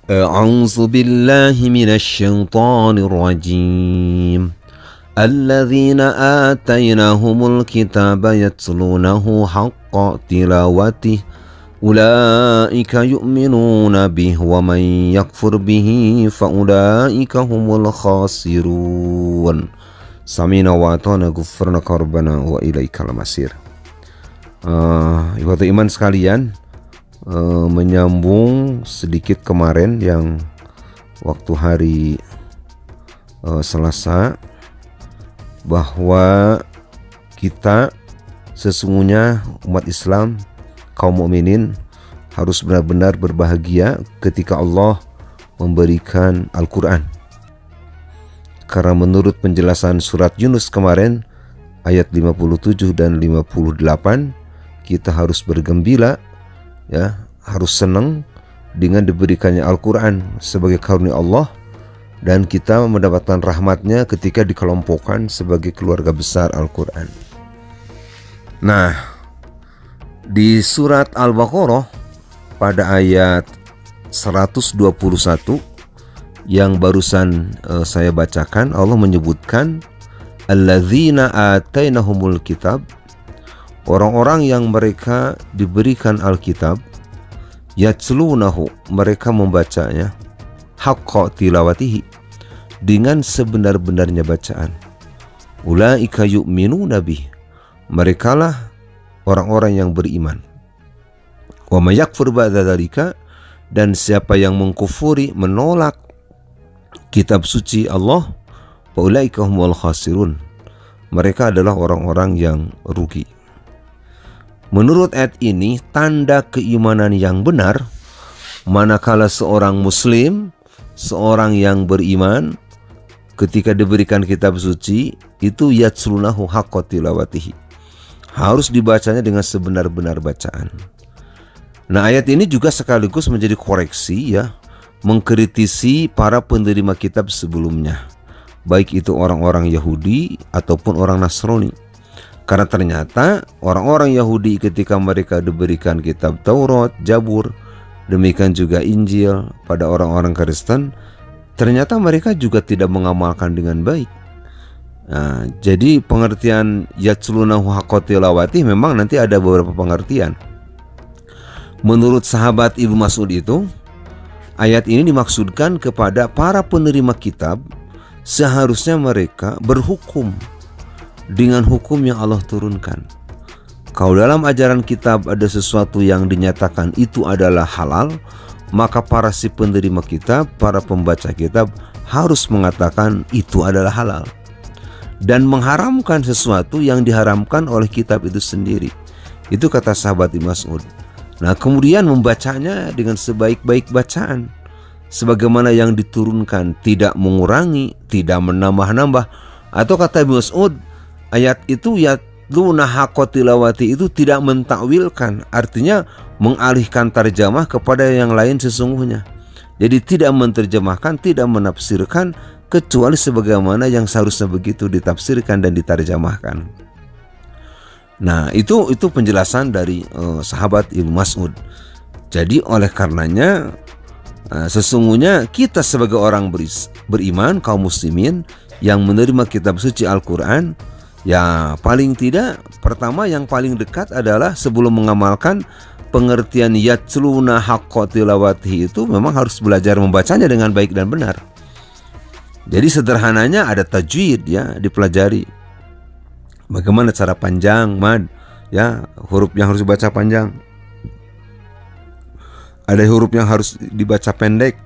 أعوذ بالله من الشيطان الرجيم الذين آتيناهم الكتاب يتلونه حق تلاوته أولئك يؤمنون به ومن يكفر به فأولئك هم الخاسرون سمعنا وأطعنا غفرانك ربنا وإليك المصير. Ibu iman sekalian, menyambung sedikit kemarin yang waktu hari Selasa, bahwa kita sesungguhnya umat Islam, kaum mukminin harus benar-benar berbahagia ketika Allah memberikan Al-Quran. Karena menurut penjelasan surat Yunus kemarin ayat 57 dan 58, kita harus bergembira, ya, harus senang dengan diberikannya Al-Quran sebagai karunia Allah, dan kita mendapatkan rahmatnya ketika dikelompokkan sebagai keluarga besar Al-Quran. Nah, di surat Al-Baqarah pada ayat 121 yang barusan saya bacakan, Allah menyebutkan alladzina atainahumul kitab, orang-orang yang mereka diberikan Alkitab, yatslunahu, mereka membacanya, haqqa tilawatihi, dengan sebenar-benarnya bacaan. Ulaika yu'minuna bih, merekalah orang-orang yang beriman. Wa may yakfur ba'da dzalika, dan siapa yang mengkufuri, menolak kitab suci Allah, fa ulaika humul khasirun, mereka adalah orang-orang yang rugi. Menurut ayat ini, tanda keimanan yang benar manakala seorang muslim, seorang yang beriman, ketika diberikan kitab suci itu yatslunahu haqqa tilawatihi, harus dibacanya dengan sebenar-benar bacaan. Nah, ayat ini juga sekaligus menjadi koreksi, ya, mengkritisi para penerima kitab sebelumnya, baik itu orang-orang Yahudi ataupun orang Nasrani. Karena ternyata orang-orang Yahudi ketika mereka diberikan kitab Taurat, Zabur, demikian juga Injil pada orang-orang Kristen, ternyata mereka juga tidak mengamalkan dengan baik. Nah, jadi pengertian yatslunahu haqqa tilawati memang nanti ada beberapa pengertian. Menurut sahabat Ibnu Mas'ud itu, ayat ini dimaksudkan kepada para penerima kitab, seharusnya mereka berhukum dengan hukum yang Allah turunkan. Kalau dalam ajaran kitab ada sesuatu yang dinyatakan itu adalah halal, maka para si penerima kitab, para pembaca kitab harus mengatakan itu adalah halal, dan mengharamkan sesuatu yang diharamkan oleh kitab itu sendiri. Itu kata sahabat Ibnu Mas'ud. Nah, kemudian membacanya dengan sebaik-baik bacaan, sebagaimana yang diturunkan, tidak mengurangi, tidak menambah-nambah. Atau kata Ibnu Mas'ud, ayat itu yatluna haqqa tilawati itu tidak mentakwilkan, artinya mengalihkan tarjamah kepada yang lain sesungguhnya. Jadi tidak menerjemahkan, tidak menafsirkan, kecuali sebagaimana yang seharusnya begitu ditafsirkan dan ditarjamahkan. Nah, itu penjelasan dari sahabat Ibnu Mas'ud. Jadi oleh karenanya sesungguhnya kita sebagai orang beriman, kaum muslimin yang menerima kitab suci Al-Quran, ya paling tidak pertama yang paling dekat adalah sebelum mengamalkan pengertian yatluna haqqa tilawatihi itu memang harus belajar membacanya dengan baik dan benar. Jadi sederhananya ada tajwid, ya, dipelajari. Bagaimana cara panjang, mad, ya, huruf yang harus dibaca panjang. Ada huruf yang harus dibaca pendek,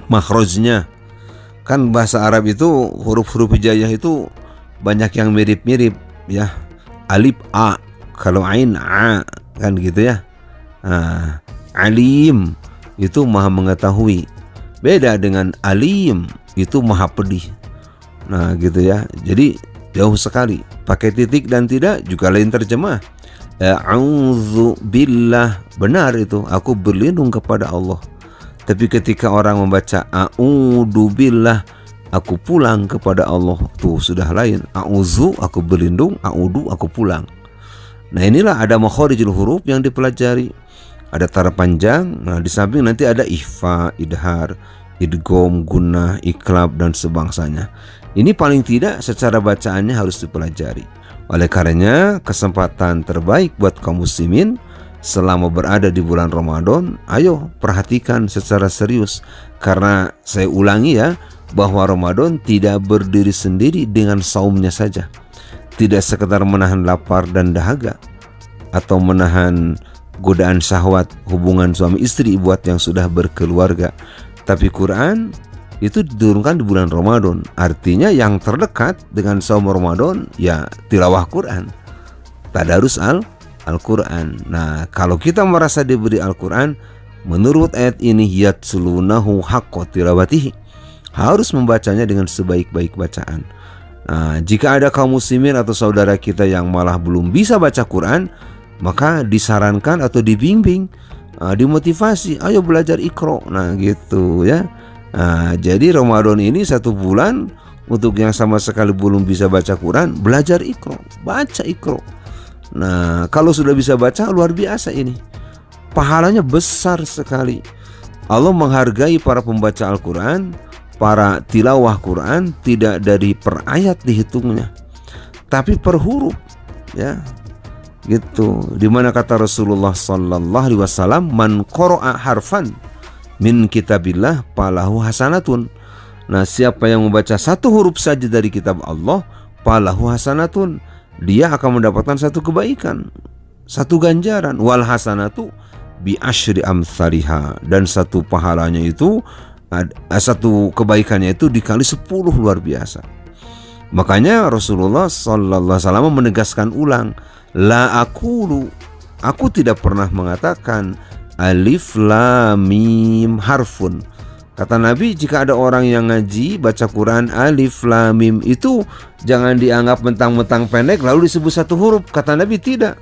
makhrajnya. Kan bahasa Arab itu huruf-huruf hijaiyah itu banyak yang mirip-mirip, ya. Alif A, kalau ain A, kan gitu, ya. Nah, alim itu maha mengetahui. Beda dengan alim, itu maha pedih. Nah, gitu, ya. Jadi jauh sekali. Pakai titik dan tidak juga lain terjemah. A'udzu billah, benar itu, aku berlindung kepada Allah. Tapi ketika orang membaca a'udzu billah, aku pulang kepada Allah, tuh sudah lain. A'udzu, aku berlindung, a'udzu, aku pulang. Nah, inilah ada makharijul huruf yang dipelajari. ada tara panjang. Nah, di samping nanti ada ikhfa, idhar, idgham, gunnah, iqlab dan sebangsanya. Ini paling tidak secara bacaannya harus dipelajari. Oleh karenanya, kesempatan terbaik buat kaum muslimin selama berada di bulan Ramadan, ayo perhatikan secara serius. Karena saya ulangi ya, bahwa Ramadan tidak berdiri sendiri dengan saumnya saja. Tidak sekedar menahan lapar dan dahaga atau menahan godaan syahwat hubungan suami istri buat yang sudah berkeluarga. Tapi Quran itu diturunkan di bulan Ramadan. Artinya yang terdekat dengan saum Ramadan ya tilawah Quran, tadarus Al-Quran. Nah, kalau kita merasa diberi Al-Quran, menurut ayat ini yatslunahu haqqa tilawatihi, harus membacanya dengan sebaik-baik bacaan. Nah, jika ada kaum muslimin atau saudara kita yang malah belum bisa baca Quran, maka disarankan atau dibimbing, dimotivasi, ayo belajar Iqra. Nah gitu ya. Nah, jadi Ramadan ini 1 bulan untuk yang sama sekali belum bisa baca Quran, belajar Iqra, baca Iqra. Nah, kalau sudah bisa baca, luar biasa ini, pahalanya besar sekali. Allah menghargai para pembaca Al-Quran, para tilawah Quran, tidak dari per ayat dihitungnya, tapi per huruf, ya. Gitu. Dimana kata Rasulullah sallallahu alaihi wasallam, man qara'a harfan min kitabillah falahu hasanatun. Nah, siapa yang membaca 1 huruf saja dari kitab Allah, falahu hasanatun, dia akan mendapatkan 1 kebaikan, 1 ganjaran. Wal hasanatu bi asyri amsalihha, dan 1 pahalanya itu, 1 kebaikannya itu dikali 10, luar biasa. Makanya Rasulullah sallallahu alaihi wasallam menegaskan ulang, la aqulu, aku tidak pernah mengatakan alif lam mim harfun. Kata Nabi, jika ada orang yang ngaji baca Quran alif lam mim itu jangan dianggap mentang-mentang pendek lalu disebut 1 huruf. Kata Nabi, tidak.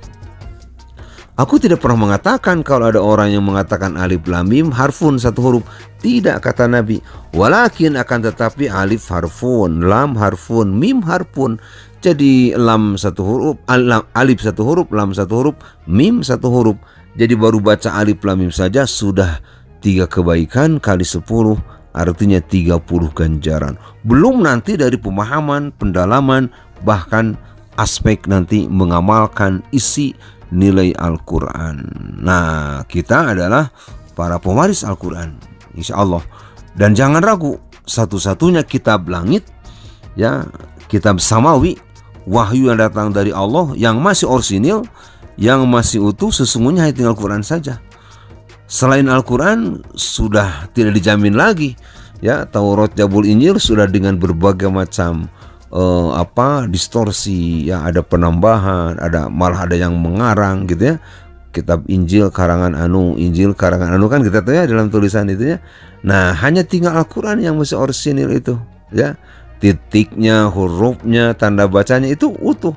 Aku tidak pernah mengatakan kalau ada orang yang mengatakan alif lam mim harfun 1 huruf. Tidak, kata Nabi. Walakin, akan tetapi, alif harfun, lam harfun, mim harfun. Jadi lam 1 huruf, alif 1 huruf, lam 1 huruf, mim 1 huruf. Jadi baru baca alif lam mim saja sudah 3 kebaikan kali 10, artinya 30 ganjaran. Belum nanti dari pemahaman, pendalaman, bahkan aspek nanti mengamalkan isi nilai Al-Quran. Nah, kita adalah para pewaris Al-Quran, insya Allah. Dan jangan ragu, satu-satunya kitab langit, ya, kitab samawi, wahyu yang datang dari Allah, yang masih orisinil, yang masih utuh, sesungguhnya hanya Al-Quran saja. Selain Al-Quran sudah tidak dijamin lagi, ya. Taurat, Zabur, Injil sudah dengan berbagai macam distorsi, ya, ada penambahan, malah ada yang mengarang gitu ya. Kitab Injil karangan anu, Injil karangan anu, kan kita tahu ya dalam tulisan itu ya. Nah, hanya tinggal Al-Quran yang masih orisinil itu, ya. Titiknya, hurufnya, tanda bacanya itu utuh.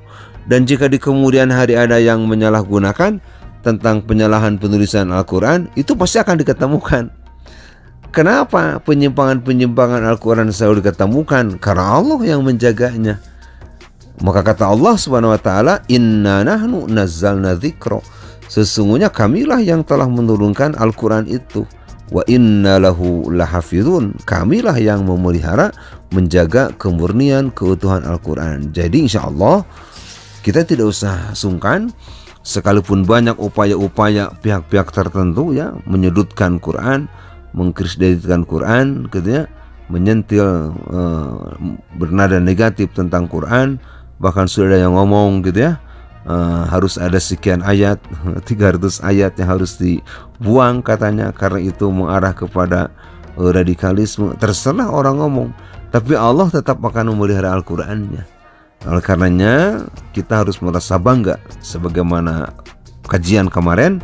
Dan jika di kemudian hari ada yang menyalahgunakan tentang penyalahan penulisan Al-Quran, itu pasti akan diketemukan. Kenapa penyimpangan-penyimpangan Al-Quran selalu diketemukan? Karena Allah yang menjaganya. Maka kata Allah Subhanahu wa taala, inna nahnu nazzalna dzikra, sesungguhnya kamilah yang telah menurunkan Al-Quran itu. Wa inna lahu lahafizun, kamilah yang memelihara, menjaga kemurnian, keutuhan Al-Quran. Jadi insya Allah kita tidak usah sungkan, sekalipun banyak upaya-upaya pihak-pihak tertentu, ya, menyudutkan Quran, mengkrisditkan Quran, gitu ya, menyentil bernada negatif tentang Quran. Bahkan sudah ada yang ngomong gitu ya, harus ada sekian ayat, 300 ayat yang harus dibuang katanya, karena itu mengarah kepada radikalisme. Terserah orang ngomong, tapi Allah tetap akan memelihara Al-Qurannya. Oleh karenanya kita harus merasa bangga, sebagaimana kajian kemarin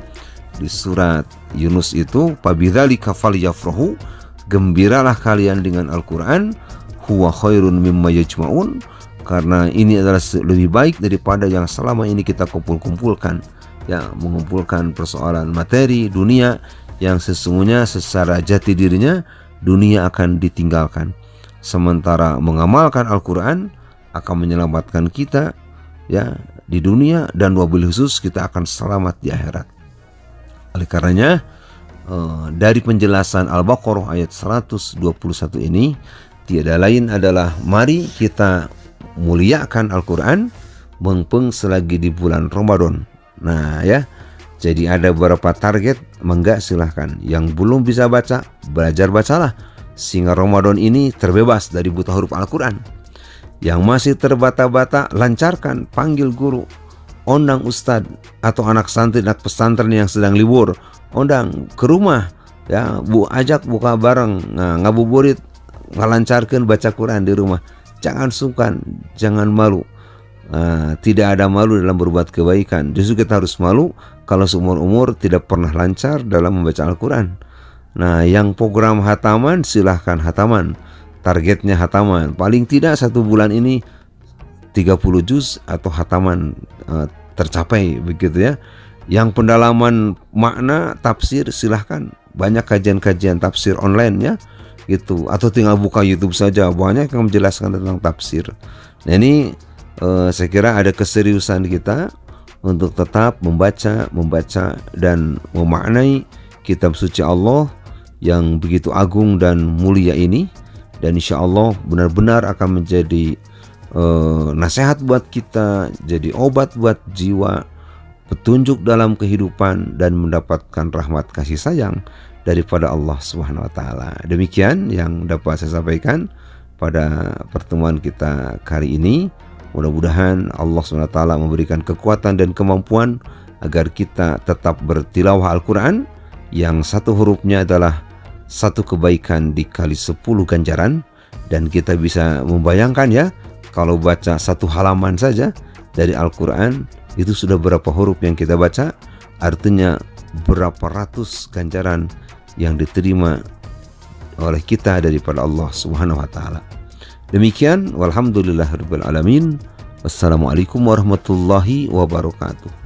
di surat Yunus itu, fabidzalika falyafrahu, gembiralah kalian dengan Al-Quran, huwa khairun mimma yajma'un, karena ini adalah lebih baik daripada yang selama ini kita kumpulkan, ya, mengumpulkan persoalan materi dunia yang sesungguhnya secara jati dirinya dunia akan ditinggalkan, sementara mengamalkan Al-Quran akan menyelamatkan kita, ya, di dunia, dan wabil khusus kita akan selamat di akhirat. Oleh karenanya dari penjelasan Al-Baqarah ayat 121 ini tiada lain adalah mari kita muliakan Al-Quran mumpung selagi di bulan Ramadan. Nah ya, jadi ada beberapa target, mangga silahkan. Yang belum bisa baca, belajar bacalah sehingga Ramadan ini terbebas dari buta huruf Al-Quran. Yang masih terbata-bata, lancarkan, panggil guru, undang ustadz atau anak santri, anak pesantren yang sedang libur, undang ke rumah ya, ajak buka bareng, ngabuburit, ngalancarkan baca Quran di rumah. Jangan sungkan, jangan malu. Tidak ada malu dalam berbuat kebaikan. Justru kita harus malu kalau seumur-umur tidak pernah lancar dalam membaca Al-Quran. Nah, yang program hataman silahkan hataman. Targetnya hataman. Paling tidak 1 bulan ini 30 juz atau hataman tercapai begitu ya. Yang pendalaman makna tafsir silahkan, banyak kajian-kajian tafsir online ya gitu, atau tinggal buka YouTube saja, banyak yang menjelaskan tentang tafsir. Nah ini saya kira ada keseriusan kita untuk tetap membaca dan memaknai kitab suci Allah yang begitu agung dan mulia ini, dan insya Allah benar-benar akan menjadi nasihat buat kita, jadi obat buat jiwa, petunjuk dalam kehidupan, dan mendapatkan rahmat kasih sayang daripada Allah Subhanahu wa taala. Demikian yang dapat saya sampaikan pada pertemuan kita kali ini. Mudah-mudahan Allah Subhanahu wa taala memberikan kekuatan dan kemampuan agar kita tetap bertilawah Al-Quran yang satu hurufnya adalah satu kebaikan dikali 10 ganjaran, dan kita bisa membayangkan ya, kalau baca 1 halaman saja dari Al-Quran itu sudah berapa huruf yang kita baca, artinya berapa ratus ganjaran yang diterima oleh kita daripada Allah Subhanahu wa taala. Demikian, walhamdulillahirabbil alamin. Wassalamualaikum warahmatullahi wabarakatuh.